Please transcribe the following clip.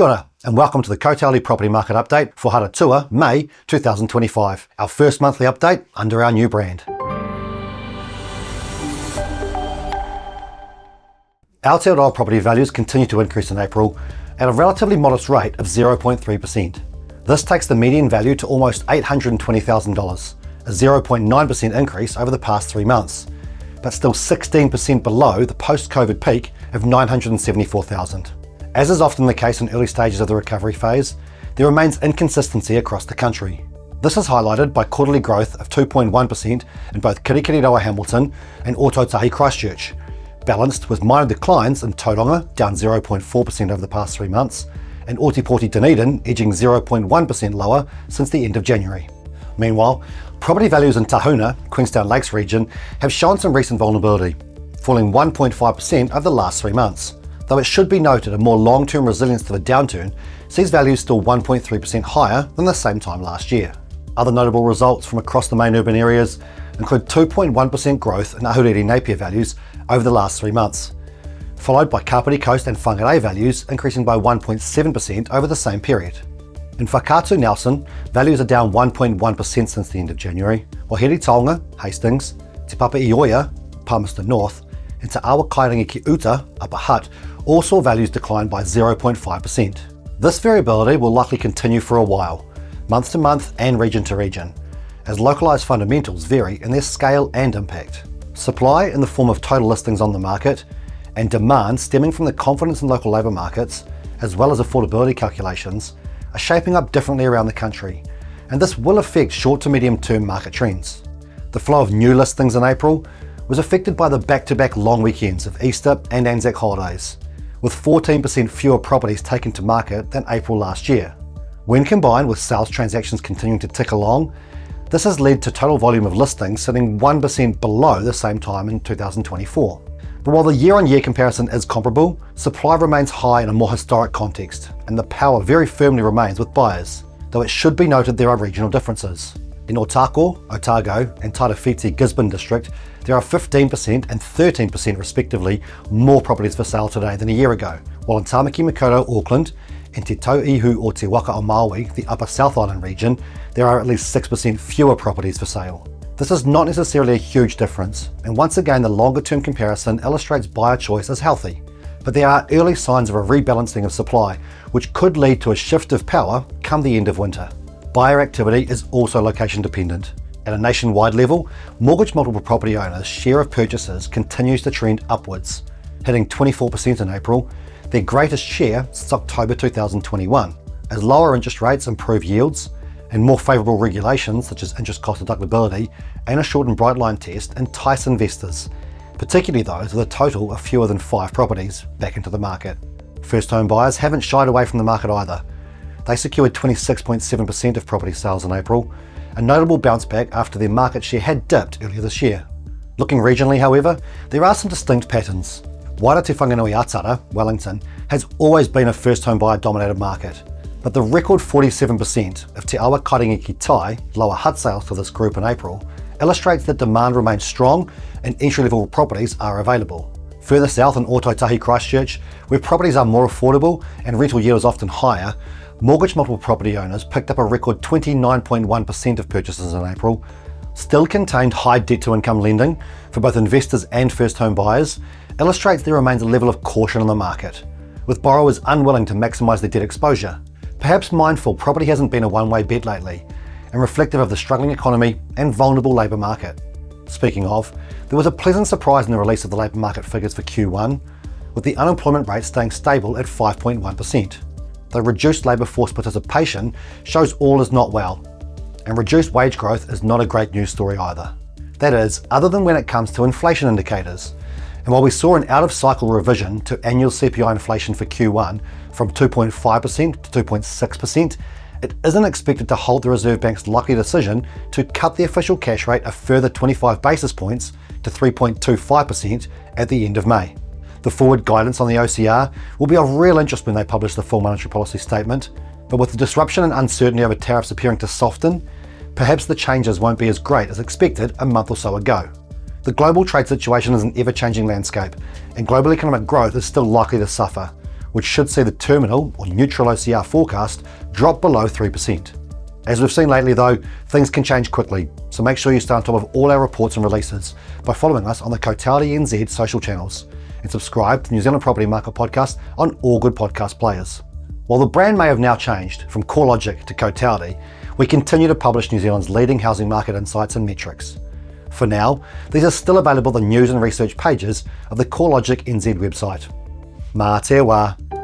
Kia ora, and welcome to the Cotality Property Market Update for Haratua, May 2025, our first monthly update under our new brand. Aotearoa property values continue to increase in April at a relatively modest rate of 0.3%. This takes the median value to almost $820,000, a 0.9% increase over the past 3 months, but still 16% below the post-COVID peak of $974,000. As is often the case in early stages of the recovery phase, there remains inconsistency across the country. This is highlighted by quarterly growth of 2.1% in both Kirikiriroa Hamilton and Ōtautahi Christchurch, balanced with minor declines in Tauranga, down 0.4% over the past 3 months, and Ōtepoti Dunedin edging 0.1% lower since the end of January. Meanwhile, property values in Tahuna, Queenstown Lakes region, have shown some recent vulnerability, falling 1.5% over the last 3 months. Though it should be noted a more long-term resilience to the downturn sees values still 1.3% higher than the same time last year. Other notable results from across the main urban areas include 2.1% growth in Ahuriri Napier values over the last 3 months, followed by Kapiti Coast and Whangarei values increasing by 1.7% over the same period. In Whakaatu Nelson, values are down 1.1% since the end of January, while Here Taonga, Hastings, Te Papa Ioia, Palmerston North, and Te Awa Kairangi ki Uta, Upper Hutt, all saw values decline by 0.5%. This variability will likely continue for a while, month to month and region to region, as localised fundamentals vary in their scale and impact. Supply in the form of total listings on the market and demand stemming from the confidence in local labour markets, as well as affordability calculations, are shaping up differently around the country, and this will affect short to medium term market trends. The flow of new listings in April was affected by the back-to-back long weekends of Easter and Anzac holidays, with 14% fewer properties taken to market than April last year. When combined with sales transactions continuing to tick along, this has led to total volume of listings sitting 1% below the same time in 2024. But while the year-on-year comparison is comparable, supply remains high in a more historic context, and the power very firmly remains with buyers, though it should be noted there are regional differences. In Otako, Otago and Tairāwhiti Gisborne district, there are 15% and 13% respectively more properties for sale today than a year ago, while in Tamaki Makaurau, Auckland, and Te Tauihu o Te Waka o Maui, the Upper South Island region, there are at least 6% fewer properties for sale. This is not necessarily a huge difference, and once again the longer term comparison illustrates buyer choice as healthy, but there are early signs of a rebalancing of supply, which could lead to a shift of power come the end of winter. Buyer activity is also location dependent. At a nationwide level, mortgage multiple property owners' share of purchases continues to trend upwards, hitting 24% in April, their greatest share since October 2021, as lower interest rates improve yields and more favourable regulations such as interest cost deductibility and a shortened bright line test entice investors, particularly those with a total of fewer than 5 properties, back into the market. First home buyers haven't shied away from the market either. They secured 26.7% of property sales in April, a notable bounce back after their market share had dipped earlier this year. Looking regionally, however, there are some distinct patterns. Waira Te Whanganui Atara, Wellington, has always been a first home buyer dominated market, but the record 47% of Te Awa Kairangi ki Tai, Lower Hutt sales for this group in April, illustrates that demand remains strong and entry-level properties are available. Further south in Ōtautahi Christchurch, where properties are more affordable and rental yield is often higher, mortgage multiple property owners picked up a record 29.1% of purchases in April, still contained high debt to income lending for both investors and first home buyers, illustrates there remains a level of caution in the market, with borrowers unwilling to maximise their debt exposure, perhaps mindful property hasn't been a one-way bet lately, and reflective of the struggling economy and vulnerable labour market. Speaking of, there was a pleasant surprise in the release of the labour market figures for Q1, with the unemployment rate staying stable at 5.1%. Though reduced labour force participation shows all is not well, and reduced wage growth is not a great news story either. That is, other than when it comes to inflation indicators. And while we saw an out-of-cycle revision to annual CPI inflation for Q1 from 2.5% to 2.6%, it isn't expected to halt the Reserve Bank's likely decision to cut the official cash rate a further 25 basis points to 3.25% at the end of May. The forward guidance on the OCR will be of real interest when they publish the full monetary policy statement, but with the disruption and uncertainty over tariffs appearing to soften, perhaps the changes won't be as great as expected a month or so ago. The global trade situation is an ever-changing landscape, and global economic growth is still likely to suffer, which should see the terminal or neutral OCR forecast drop below 3%. As we've seen lately though, things can change quickly, so make sure you stay on top of all our reports and releases by following us on the Cotality NZ social channels and subscribe to the New Zealand Property Market Podcast on all good podcast players. While the brand may have now changed from CoreLogic to Cotality, we continue to publish New Zealand's leading housing market insights and metrics. For now, these are still available on the news and research pages of the CoreLogic NZ website. Mā te wā.